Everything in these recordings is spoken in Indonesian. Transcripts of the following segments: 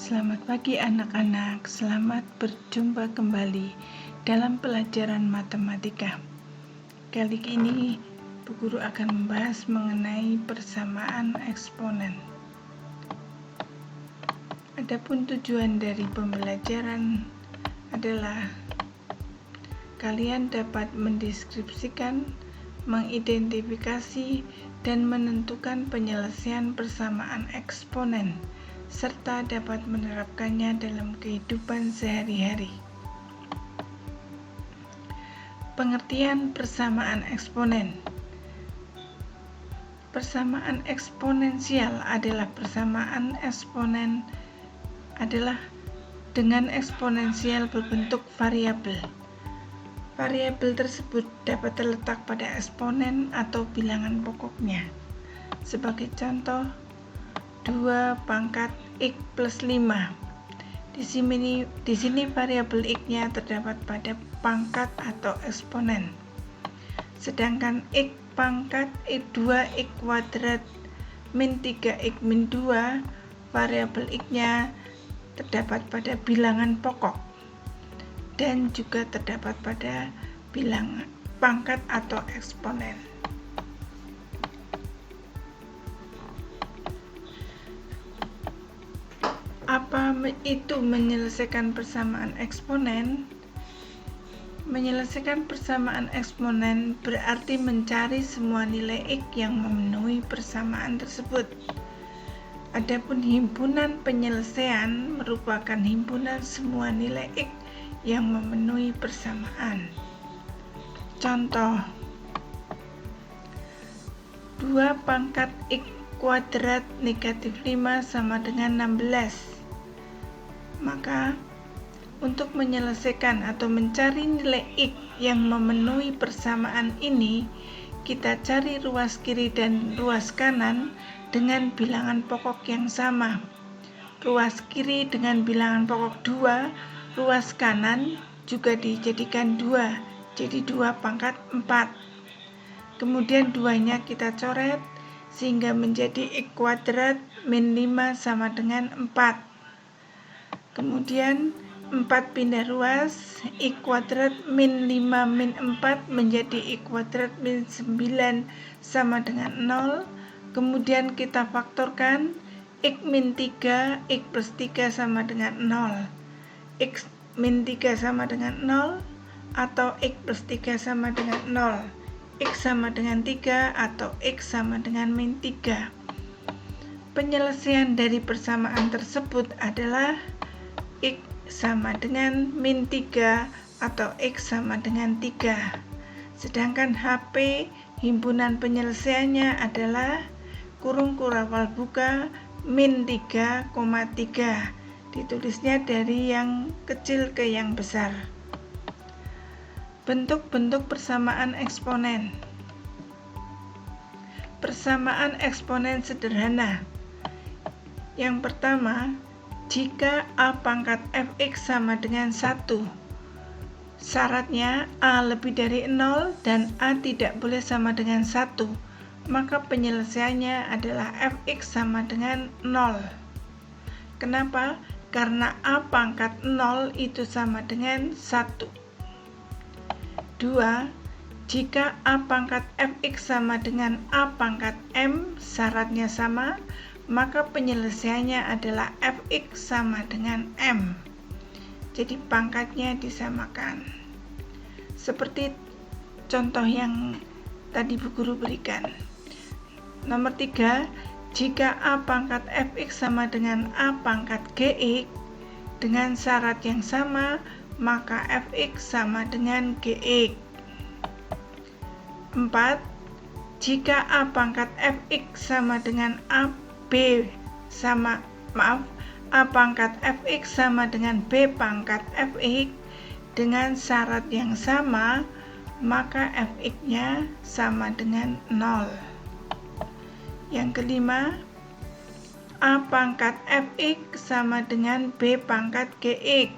Selamat pagi anak-anak, selamat berjumpa kembali dalam pelajaran matematika. Kali ini Bu Guru akan membahas mengenai persamaan eksponen. Adapun tujuan dari pembelajaran adalah kalian dapat mendeskripsikan, mengidentifikasi, dan menentukan penyelesaian persamaan eksponen serta dapat menerapkannya dalam kehidupan sehari-hari. Pengertian persamaan eksponen. Persamaan eksponensial adalah persamaan eksponen adalah dengan eksponensial berbentuk variabel. Variabel tersebut dapat terletak pada eksponen atau bilangan pokoknya. Sebagai contoh, 2 pangkat X plus 5. Di sini variabel X-nya terdapat pada pangkat atau eksponen. Sedangkan X pangkat X2 X kuadrat min 3X min 2, variabel X-nya terdapat pada bilangan pokok dan juga terdapat pada bilangan pangkat atau eksponen. Apa itu menyelesaikan persamaan eksponen? Menyelesaikan persamaan eksponen berarti mencari semua nilai X yang memenuhi persamaan tersebut. Adapun himpunan penyelesaian merupakan himpunan semua nilai X yang memenuhi persamaan. Contoh, 2 pangkat X kuadrat negatif 5 sama dengan 16. Maka, untuk menyelesaikan atau mencari nilai X yang memenuhi persamaan ini, kita cari ruas kiri dan ruas kanan dengan bilangan pokok yang sama. Ruas kiri dengan bilangan pokok 2, ruas kanan juga dijadikan 2, jadi 2 pangkat 4. Kemudian 2-nya kita coret sehingga menjadi X kuadrat min 5 sama dengan 4. Kemudian 4 pindah ruas, X kuadrat min 5 min 4 menjadi X kuadrat min 9 sama dengan 0. Kemudian kita faktorkan, X min 3, X plus 3 sama dengan 0. X min 3 sama dengan 0 atau X plus 3 sama dengan 0. X sama dengan 3 atau X sama dengan min 3. Penyelesaian dari persamaan tersebut adalah X sama dengan min 3 atau X sama dengan 3. Sedangkan HP himpunan penyelesaiannya adalah kurung kurawal buka min 3,3. Ditulisnya dari yang kecil ke yang besar. Bentuk-bentuk persamaan eksponen. Persamaan eksponen sederhana. Yang pertama, jika A pangkat Fx sama dengan 1, syaratnya A lebih dari 0 dan A tidak boleh sama dengan 1, maka penyelesaiannya adalah Fx sama dengan 0. Kenapa? Karena A pangkat 0 itu sama dengan 1. 2. Jika A pangkat Fx sama dengan A pangkat M, syaratnya sama, maka penyelesaiannya adalah Fx sama dengan M. Jadi pangkatnya disamakan. Seperti contoh yang tadi Bu Guru berikan. Nomor 3, jika A pangkat Fx sama dengan A pangkat Gx dengan syarat yang sama, maka Fx sama dengan Gx. 4. Jika A pangkat Fx sama dengan A pangkat Fx sama dengan B pangkat Fx dengan syarat yang sama, maka Fx-nya sama dengan 0. Yang kelima, A pangkat Fx sama dengan B pangkat Gx.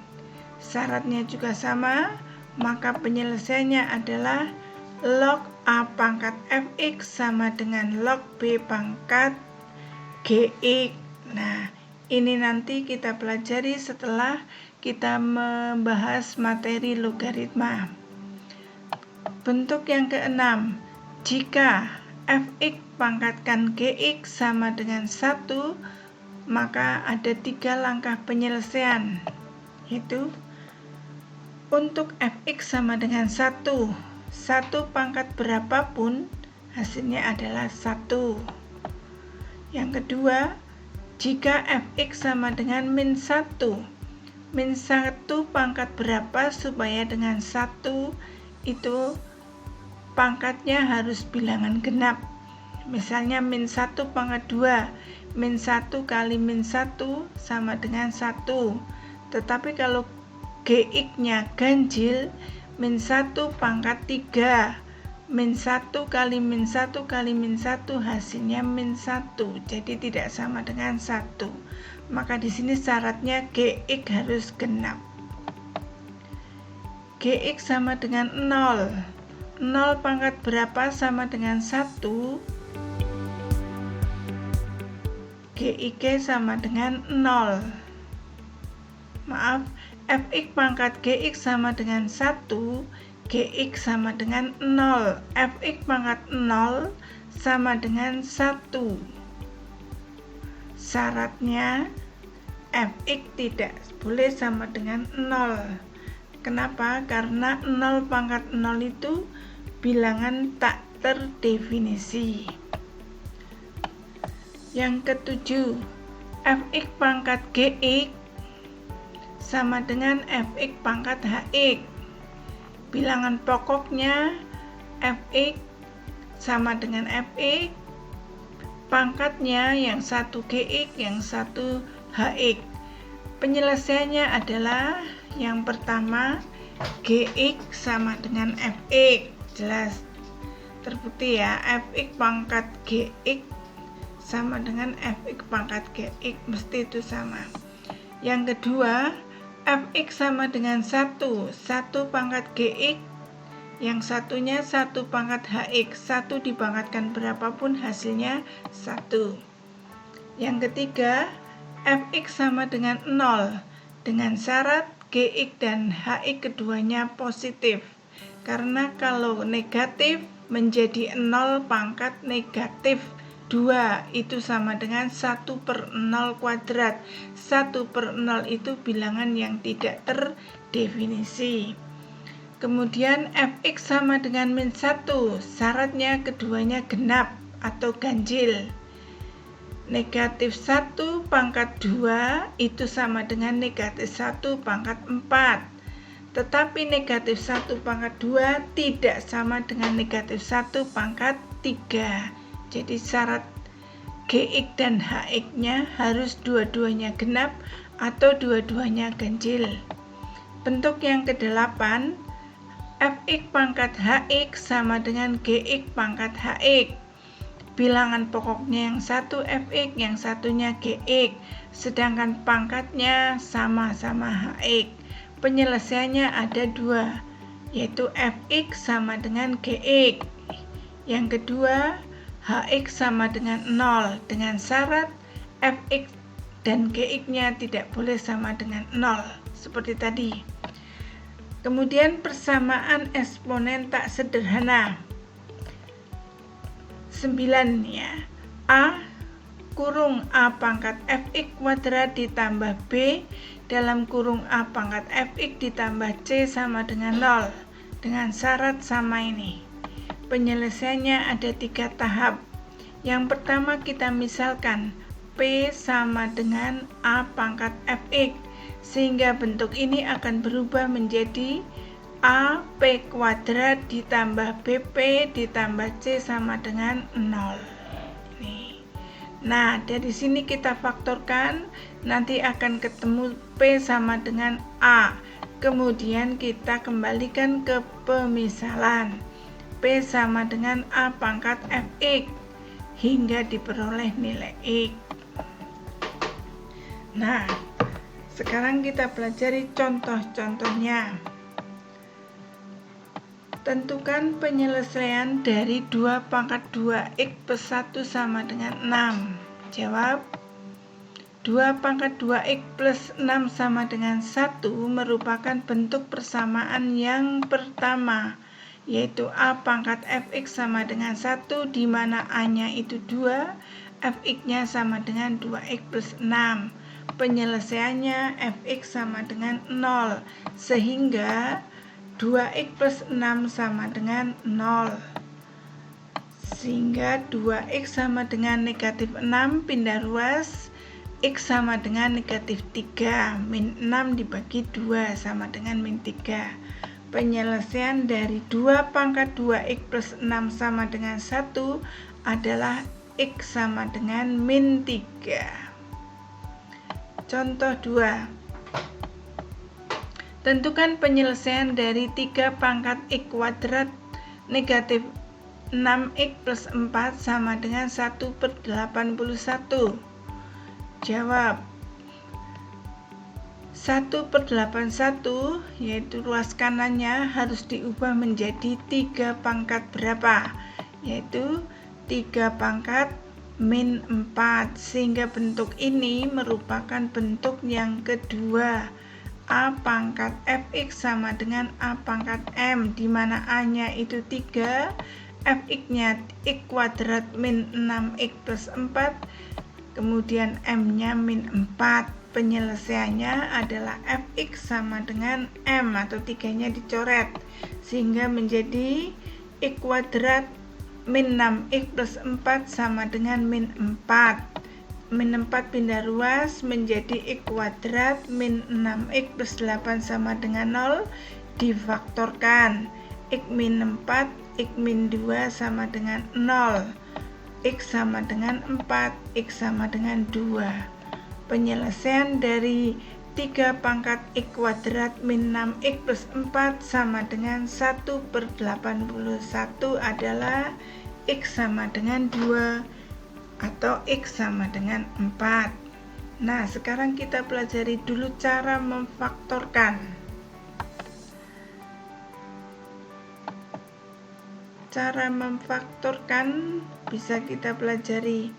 Syaratnya juga sama, maka penyelesaiannya adalah log A pangkat Fx sama dengan log B pangkat Gx. Nah, Ini nanti kita pelajari setelah kita membahas materi logaritma. Bentuk yang keenam, jika fx pangkatkan gx sama dengan 1, maka ada 3 langkah penyelesaian, yaitu untuk fx sama dengan 1 pangkat berapapun hasilnya adalah 1. Yang kedua, jika fx sama dengan min 1 pangkat berapa supaya dengan 1 itu pangkatnya harus bilangan genap. Misalnya min 1 pangkat 2, min 1 kali min 1 sama dengan 1. Tetapi kalau gx-nya ganjil, min 1 pangkat 3, min 1 kali min 1 kali min 1 hasilnya min 1. Jadi tidak sama dengan 1. Maka di sini syaratnya gx harus genap. Gx sama dengan 0. 0 pangkat berapa sama dengan 1? Gik sama dengan 0. Maaf, fx pangkat gx sama dengan 1, gx sama dengan 0. Fx pangkat 0 sama dengan 1. Syaratnya fx tidak boleh sama dengan 0. Kenapa? Karena 0 pangkat 0 itu bilangan tak terdefinisi. Yang ketujuh, fx pangkat gx sama dengan fx pangkat hx. Bilangan pokoknya fx sama dengan fx, pangkatnya yang satu gx, yang satu hx. Penyelesaiannya adalah yang pertama, gx sama dengan fx. Jelas terbukti ya, fx pangkat gx sama dengan fx pangkat gx, mesti itu sama. Yang kedua, fx sama dengan 1 pangkat gx, yang satunya 1 pangkat hx. 1 dipangkatkan berapapun hasilnya 1. Yang ketiga, fx sama dengan 0 dengan syarat gx dan hx keduanya positif. Karena kalau negatif menjadi 0 pangkat negatif 2 itu sama dengan 1/0 kuadrat. 1/0 itu bilangan yang tidak terdefinisi. Kemudian fx sama dengan min 1, syaratnya keduanya genap atau ganjil. Negatif 1 pangkat 2 itu sama dengan negatif 1 pangkat 4. Tetapi negatif 1 pangkat 2 tidak sama dengan negatif 1 pangkat 3. Jadi syarat gx dan hx-nya harus dua-duanya genap atau dua-duanya ganjil. Bentuk yang ke-8, fx pangkat hx sama dengan gx pangkat hx. Bilangan pokoknya yang satu fx, yang satunya gx, sedangkan pangkatnya sama-sama hx. Penyelesaiannya ada 2, yaitu fx sama dengan gx. Yang kedua, hx sama dengan 0 dengan syarat fx dan gx-nya tidak boleh sama dengan 0 seperti tadi. Kemudian persamaan eksponen tak sederhana. 9 ya. A kurung A pangkat fx kuadrat ditambah B dalam kurung A pangkat fx ditambah C sama dengan 0 dengan syarat sama ini. Penyelesaiannya ada 3 tahap. Yang pertama kita misalkan P sama dengan A pangkat fx, sehingga bentuk ini akan berubah menjadi A P kuadrat ditambah BP ditambah C sama dengan 0. Nah, dari sini kita faktorkan, nanti akan ketemu P sama dengan A. Kemudian kita kembalikan ke pemisalan. P sama dengan A pangkat fx hingga diperoleh nilai X. Nah, sekarang kita pelajari contoh-contohnya. Tentukan penyelesaian dari 2 pangkat 2x plus 1 sama dengan 6. Jawab. 2 pangkat 2x plus 6 sama dengan 1 merupakan bentuk persamaan yang pertama, yaitu A pangkat fx sama dengan 1, di mana A-nya itu 2, fx-nya sama dengan 2x plus 6. Penyelesaiannya fx sama dengan 0, sehingga 2x plus 6 sama dengan 0. Sehingga 2x sama dengan negatif 6 pindah ruas, x sama dengan negatif 3, min 6 dibagi 2 sama dengan min 3. Penyelesaian dari 2 pangkat 2x plus 6 sama dengan 1 adalah x sama dengan min 3. Contoh 2. Tentukan penyelesaian dari 3 pangkat x kuadrat negatif 6x plus 4 sama dengan 1/81. Jawab. 1/81, yaitu ruas kanannya harus diubah menjadi 3 pangkat berapa? Yaitu 3 pangkat min 4, sehingga bentuk ini merupakan bentuk yang kedua. A pangkat fx sama dengan A pangkat m, di mana A-nya itu 3, fx-nya x kuadrat min 6x plus 4, kemudian m-nya min 4. Penyelesaiannya adalah fx sama dengan m, atau 3-nya dicoret, sehingga menjadi x kuadrat min 6x plus 4 sama dengan min 4. Min 4 pindah ruas menjadi x kuadrat min 6x plus 8 sama dengan 0, difaktorkan. X min 4, x min 2 sama dengan 0, x sama dengan 4, x sama dengan 2. Penyelesaian dari 3 pangkat x kuadrat min 6x plus 4 sama dengan 1/81 adalah x sama dengan 2 atau x sama dengan 4. Nah, sekarang kita pelajari dulu cara memfaktorkan. Cara memfaktorkan bisa kita pelajari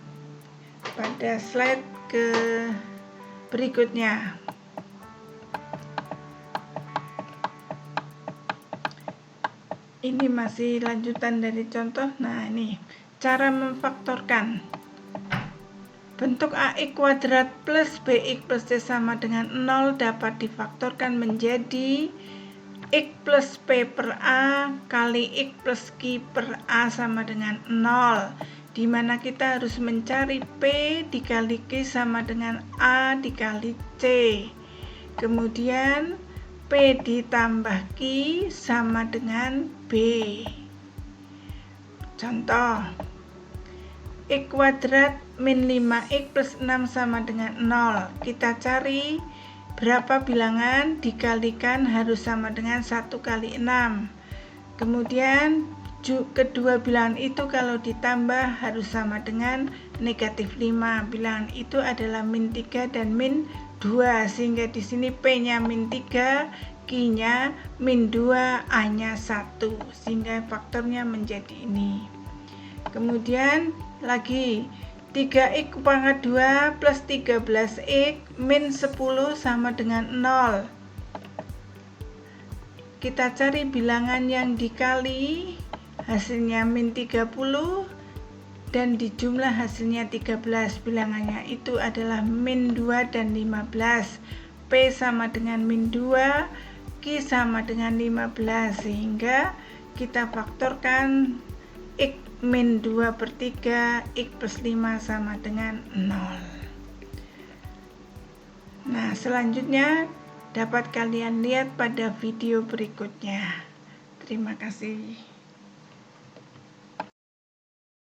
pada slide berikutnya. Ini masih lanjutan dari contoh. Nah, ini cara memfaktorkan. Bentuk ax kuadrat plus bx plus c sama dengan 0 dapat difaktorkan menjadi x plus p per a kali x plus q per a sama dengan 0, di mana kita harus mencari p dikali q sama dengan a dikali c. Kemudian p ditambah q sama dengan b. Contoh, x kuadrat min 5x plus 6 sama dengan 0. Kita cari berapa bilangan dikalikan harus sama dengan 1 kali 6. Kemudian kedua bilangan itu kalau ditambah harus sama dengan negatif 5. Bilangan itu adalah min 3 dan min 2, sehingga di sini p-nya min 3, q-nya min 2, a-nya 1, sehingga faktornya menjadi ini. Kemudian lagi 3x pangkat 2 plus 13x min 10 sama dengan 0. Kita cari bilangan yang dikali, hasilnya min 30, dan dijumlah hasilnya 13. Bilangannya itu adalah min 2 dan 15. P sama dengan min 2, Q sama dengan 15, sehingga kita faktorkan X min 2/3, X plus 5 sama dengan 0. Nah, selanjutnya dapat kalian lihat pada video berikutnya. Terima kasih.